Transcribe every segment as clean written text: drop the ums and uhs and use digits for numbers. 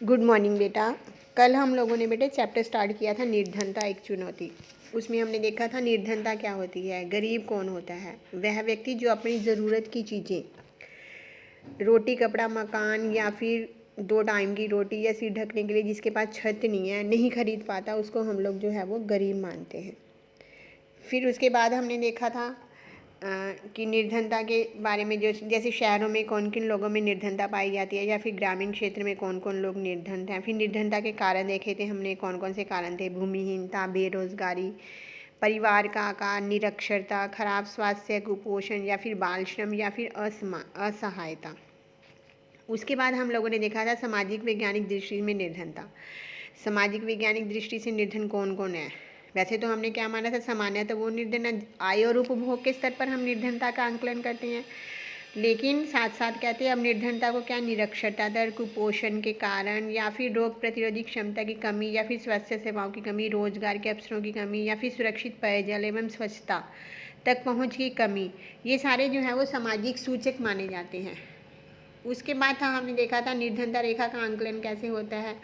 Good morning बेटा। कल हम लोगों ने बेटे चैप्टर स्टार्ट किया था निर्धनता एक चुनौती। उसमें हमने देखा था निर्धनता क्या होती है, गरीब कौन होता है। वह व्यक्ति जो अपनी ज़रूरत की चीज़ें, रोटी कपड़ा मकान या फिर 2 टाइम की रोटी या सिर ढकने के लिए जिसके पास छत नहीं है, नहीं खरीद पाता, उसको हम लोग जो है वो गरीब मानते हैं। फिर उसके बाद हमने देखा था कि निर्धनता के बारे में, जो जैसे शहरों में कौन किन लोगों में निर्धनता पाई जाती है या फिर ग्रामीण क्षेत्र में कौन कौन लोग निर्धन हैं। फिर निर्धनता के कारण देखे थे हमने, कौन कौन से कारण थे। भूमिहीनता, बेरोजगारी, परिवार का आकार, निरक्षरता, खराब स्वास्थ्य, कुपोषण या फिर बाल श्रम या फिर असहायता। उसके बाद हम लोगों ने देखा था सामाजिक वैज्ञानिक दृष्टि में निर्धनता। सामाजिक वैज्ञानिक दृष्टि से निर्धन कौन कौन है। वैसे तो हमने क्या माना था, सामान्य तो वो निर्धन आय और उपभोग के स्तर पर हम निर्धनता का आंकलन करते हैं, लेकिन साथ साथ कहते हैं अब निर्धनता को क्या, निरक्षरता दर, कुपोषण के कारण या फिर रोग प्रतिरोधी क्षमता की कमी या फिर स्वास्थ्य सेवाओं की कमी, रोजगार के अवसरों की कमी या फिर सुरक्षित पेयजल एवं स्वच्छता तक पहुँच की कमी, ये सारे जो है वो सामाजिक सूचक माने जाते हैं। उसके बाद था हमने देखा था निर्धनता रेखा का आंकलन कैसे होता है,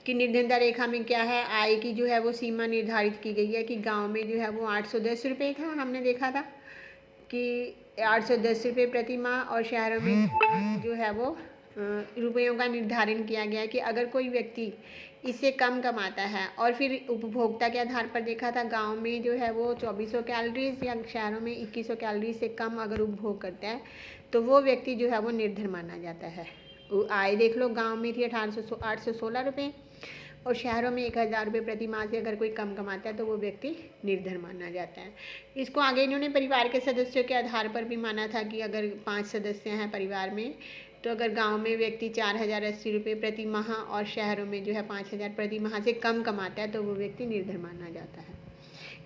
कि निर्धनता रेखा में क्या है, आय की जो है वो सीमा निर्धारित की गई है कि गांव में जो है वो 810 रुपये था। हमने देखा था कि 810 रुपये प्रति माह, और शहरों में जो है वो रुपयों का निर्धारण किया गया है कि अगर कोई व्यक्ति इससे कम कमाता है, और फिर उपभोक्ता के आधार पर देखा था, गांव में जो है वो 2400 कैलोरीज या शहरों में 2100 कैलोरीज से कम अगर उपभोग करता है तो वो व्यक्ति जो है वो निर्धन माना जाता है। आय देख लो, गांव में थी 816 रुपये और शहरों में 1000 रुपये प्रति माह से अगर कोई कम कमाता है तो वो व्यक्ति निर्धन माना जाता है। इसको आगे इन्होंने परिवार के सदस्यों के आधार पर भी माना था कि अगर 5 सदस्य हैं परिवार में, तो अगर गांव में व्यक्ति 4080 रुपये प्रति माह और शहरों में जो है 5000 प्रति माह से कम कमाता है तो वो व्यक्ति निर्धन माना जाता है।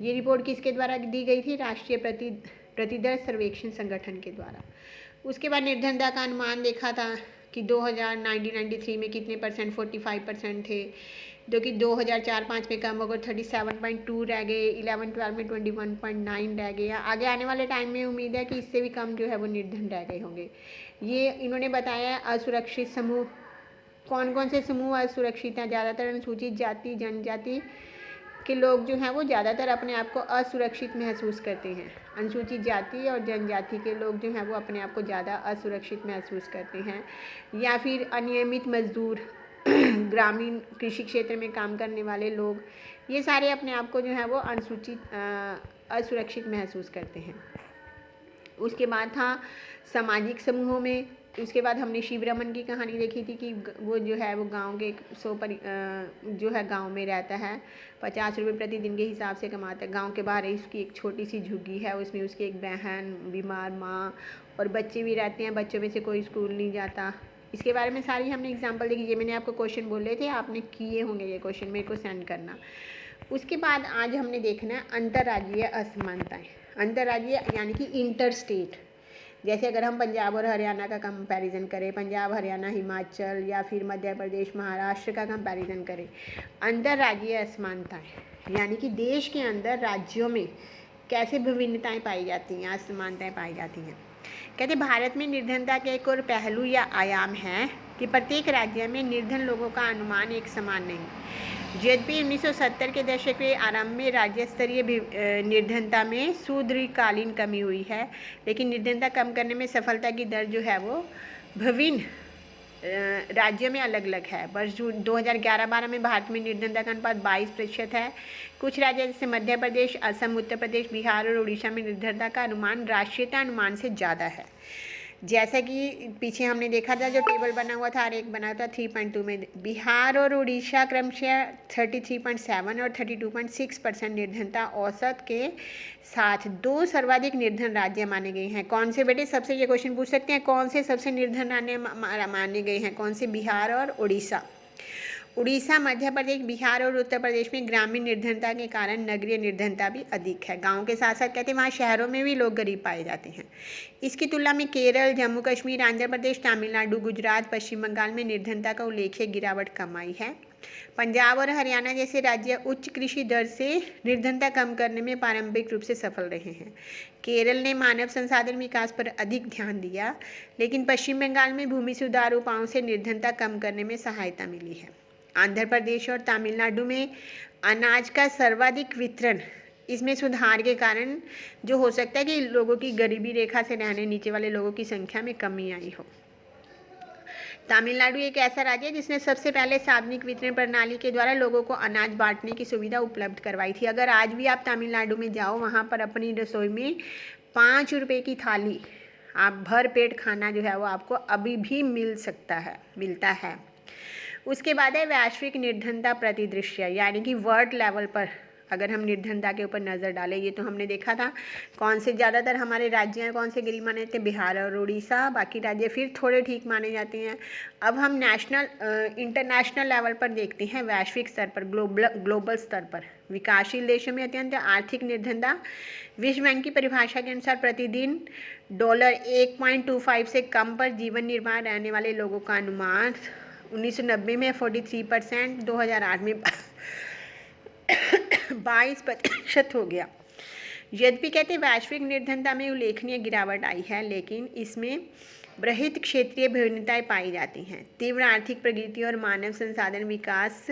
ये रिपोर्ट किसके द्वारा दी गई थी, राष्ट्रीय प्रतिदर सर्वेक्षण संगठन के द्वारा। उसके बाद निर्धनता का अनुमान देखा था कि 1993 में कितने परसेंट, 45% थे, जो कि 2004-05 में कम होकर 37.2 रह गए, 11-12 में 21.9 रह गए। आगे आने वाले टाइम में उम्मीद है कि इससे भी कम जो है वो निर्धन रह गए होंगे। ये इन्होंने बताया असुरक्षित समूह, कौन कौन से समूह असुरक्षित हैं। ज़्यादातर अनुसूचित जाति जनजाति के लोग जो हैं वो ज़्यादातर अपने आप को असुरक्षित महसूस करते हैं। अनुसूचित जाति और जनजाति के लोग जो हैं वो अपने आप को ज़्यादा असुरक्षित महसूस करते हैं। या फिर अनियमित मजदूर, ग्रामीण कृषि क्षेत्र में काम करने वाले लोग, ये सारे अपने आप को जो है वो असुरक्षित महसूस करते हैं। उसके बाद था सामाजिक समूहों में। उसके बाद हमने शिवरमन की कहानी देखी थी कि वो जो है वो गांव के जो है गांव में रहता है, 50 रुपये प्रतिदिन के हिसाब से कमाता है। गांव के बाहर उसकी एक छोटी सी झुग्गी है, उसमें उसकी एक बहन, बीमार माँ और बच्चे भी रहते हैं। बच्चों में से कोई स्कूल नहीं जाता। इसके बारे में सारी हमने एग्जाम्पल देखी। ये मैंने आपको क्वेश्चन बोले थे, आपने किए होंगे ये क्वेश्चन, मेरे को सेंड करना। उसके बाद आज हमने देखना है अंतर्राज्यीय असमानताएं। अंतर्राज्यीय यानी कि इंटर स्टेट। जैसे अगर हम पंजाब और हरियाणा का कंपैरिजन करें, पंजाब हरियाणा हिमाचल या फिर मध्य प्रदेश महाराष्ट्र का कंपैरिजन करें। अंतर्राज्यीय असमानताएं यानी कि देश के अंदर राज्यों में कैसे विभिन्नताएं पाई जाती हैं, असमानताएं पाई जाती हैं। कहते भारत में निर्धनता के एक और पहलू या आयाम है कि प्रत्येक राज्य में निर्धन लोगों का अनुमान एक समान नहीं। यद्यपि 1970 के दशक के आरंभ में राज्य स्तरीय निर्धनता में सुदीर्घकालीन कमी हुई है, लेकिन निर्धनता कम करने में सफलता की दर जो है वो विभिन्न राज्यों में अलग अलग है। वर्ष 2011-12 में भारत में निर्धनता का अनुपात 22% है। कुछ राज्य जैसे मध्य प्रदेश, असम, उत्तर प्रदेश, बिहार और उड़ीसा में निर्धनता का अनुमान राष्ट्रीय अनुमान से ज़्यादा है। जैसा कि पीछे हमने देखा था, जो टेबल बना हुआ था, हर एक बना था 3.2 में। बिहार और उड़ीसा क्रमशः 33.7 और 32.6% निर्धनता औसत के साथ 2 सर्वाधिक निर्धन राज्य माने गए हैं। कौन से बेटे, सबसे ये क्वेश्चन पूछ सकते हैं, कौन से सबसे निर्धन राज्य माने गए हैं, कौन से, बिहार और उड़ीसा। उड़ीसा, मध्य प्रदेश, बिहार और उत्तर प्रदेश में ग्रामीण निर्धनता के कारण नगरीय निर्धनता भी अधिक है। गांव के साथ साथ कहते हैं वहाँ शहरों में भी लोग गरीब पाए जाते हैं। इसकी तुलना में केरल, जम्मू कश्मीर, आंध्र प्रदेश, तमिलनाडु, गुजरात, पश्चिम बंगाल में निर्धनता का उल्लेखनीय गिरावट कम आई है। पंजाब और हरियाणा जैसे राज्य उच्च कृषि दर से निर्धनता कम करने में पारंपरिक रूप से सफल रहे हैं। केरल ने मानव संसाधन विकास पर अधिक ध्यान दिया, लेकिन पश्चिम बंगाल में भूमि सुधार उपायों से निर्धनता कम करने में सहायता मिली है। आंध्र प्रदेश और तमिलनाडु में अनाज का सर्वाधिक वितरण, इसमें सुधार के कारण जो हो सकता है कि लोगों की गरीबी रेखा से रहने नीचे वाले लोगों की संख्या में कमी आई हो। तमिलनाडु एक ऐसा राज्य है जिसने सबसे पहले सार्वजनिक वितरण प्रणाली के द्वारा लोगों को अनाज बांटने की सुविधा उपलब्ध करवाई थी। अगर आज भी आप तमिलनाडु में जाओ, वहाँ पर अपनी रसोई में 5 रुपये की थाली, आप भर पेट खाना जो है वो आपको अभी भी मिलता है। उसके बाद है वैश्विक निर्धनता प्रतिदृश्य, यानी कि वर्ल्ड लेवल पर अगर हम निर्धनता के ऊपर नज़र डालें, ये तो हमने देखा था कौन से ज़्यादातर हमारे राज्य हैं, कौन से गरीब माने जाते हैं, बिहार और उड़ीसा। बाकी राज्य फिर थोड़े ठीक माने जाते हैं। अब हम इंटरनेशनल लेवल पर देखते हैं, वैश्विक स्तर पर, ग्लोबल स्तर पर विकासशील देशों में अत्यंत आर्थिक निर्धनता विश्व बैंक की परिभाषा के अनुसार प्रतिदिन $1.25 से कम पर जीवन निर्वाह रहने वाले लोगों का अनुमान 1990 में 43%, 2008 में 22% हो गया। यद्यपि कहते वैश्विक निर्धनता में उल्लेखनीय गिरावट आई है, लेकिन इसमें बृहत क्षेत्रीय भिन्नताएं पाई जाती हैं। तीव्र आर्थिक प्रगति और मानव संसाधन विकास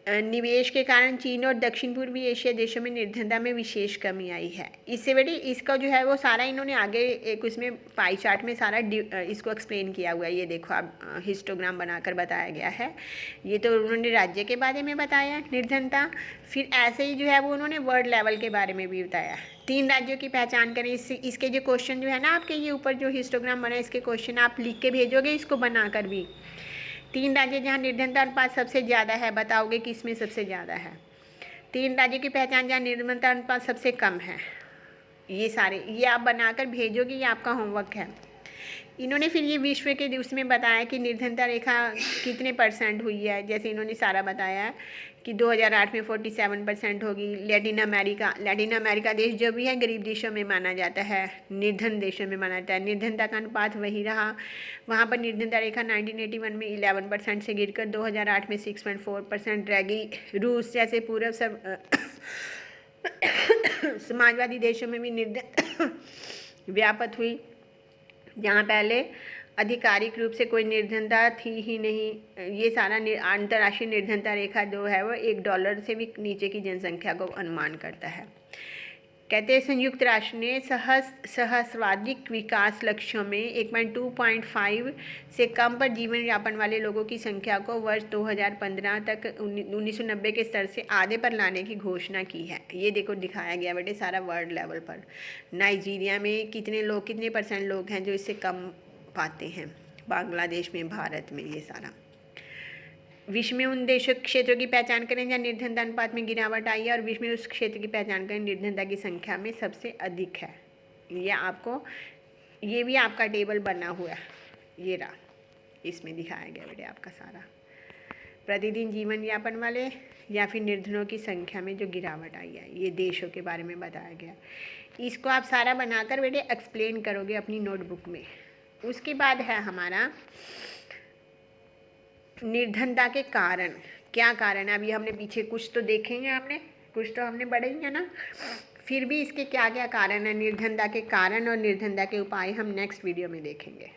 निवेश के कारण चीन और दक्षिण पूर्वी एशिया देशों में निर्धनता में विशेष कमी आई है। इससे बड़ी इसका जो है वो सारा इन्होंने आगे एक उसमें पाई चार्ट में सारा इसको एक्सप्लेन किया हुआ है। ये देखो आप, हिस्टोग्राम बनाकर बताया गया है। ये तो उन्होंने राज्य के बारे में बताया निर्धनता, फिर ऐसे ही जो है वो उन्होंने वर्ल्ड लेवल के बारे में भी बताया। 3 राज्यों की पहचान करें। इसके जो क्वेश्चन जो है ना आपके ये ऊपर जो हिस्टोग्राम बना है, इसके क्वेश्चन आप लिख के भेजोगे इसको बनाकर भी। 3 राज्य जहाँ निर्धनता अनुपात सबसे ज़्यादा है, बताओगे कि इसमें सबसे ज़्यादा है। 3 राज्यों की पहचान जहाँ निर्धनता अनुपात सबसे कम है। ये सारे ये आप बनाकर भेजोगे, ये आपका होमवर्क है। इन्होंने फिर ये विश्व के उसमें बताया कि निर्धनता रेखा कितने % हुई है। जैसे इन्होंने सारा बताया है कि 2008 में 47% होगी। लैटिन अमेरिका देश जो भी है गरीब देशों में माना जाता है, निर्धन देशों में माना जाता है। निर्धनता का अनुपात वही रहा, वहाँ पर निर्धनता रेखा 1981 में 11% से गिरकर 2008 में 6.4% रह गई। रूस जैसे पूर्व समाजवादी देशों में भी निर्धन व्यापत हुई, जहाँ पहले आधिकारिक रूप से कोई निर्धनता थी ही नहीं। ये सारा अंतर्राष्ट्रीय निर्धनता रेखा जो है वो $1 से भी नीचे की जनसंख्या को अनुमान करता है। कहते हैं संयुक्त राष्ट्र ने सहस्राधिक विकास लक्ष्यों में 1.2.5 से कम पर जीवन यापन वाले लोगों की संख्या को वर्ष 2015 तक 1990 के स्तर से आधे पर लाने की घोषणा की है। ये देखो दिखाया गया बेटे सारा वर्ल्ड लेवल पर। नाइजीरिया में कितने % लोग हैं जो इससे कम पाते हैं, बांग्लादेश में, भारत में, ये सारा। विश्व में उन देशों क्षेत्रों की पहचान करें जहाँ निर्धनता अनुपात में गिरावट आई है, और विश्व में उस क्षेत्र की पहचान करें निर्धनता की संख्या में सबसे अधिक है। ये भी आपका टेबल बना हुआ है, ये रहा, इसमें दिखाया गया बेटे आपका सारा प्रतिदिन जीवन यापन वाले या फिर निर्धनों की संख्या में जो गिरावट आई है, ये देशों के बारे में बताया गया। इसको आप सारा बनाकर बेटे एक्सप्लेन करोगे अपनी नोटबुक में। उसके बाद है हमारा निर्धनता के कारण। क्या कारण है, अभी हमने पीछे कुछ तो देखेंगे, कुछ तो हमने पढ़े ही है ना। फिर भी इसके क्या क्या कारण है, निर्धनता के कारण और निर्धनता के उपाय हम नेक्स्ट वीडियो में देखेंगे।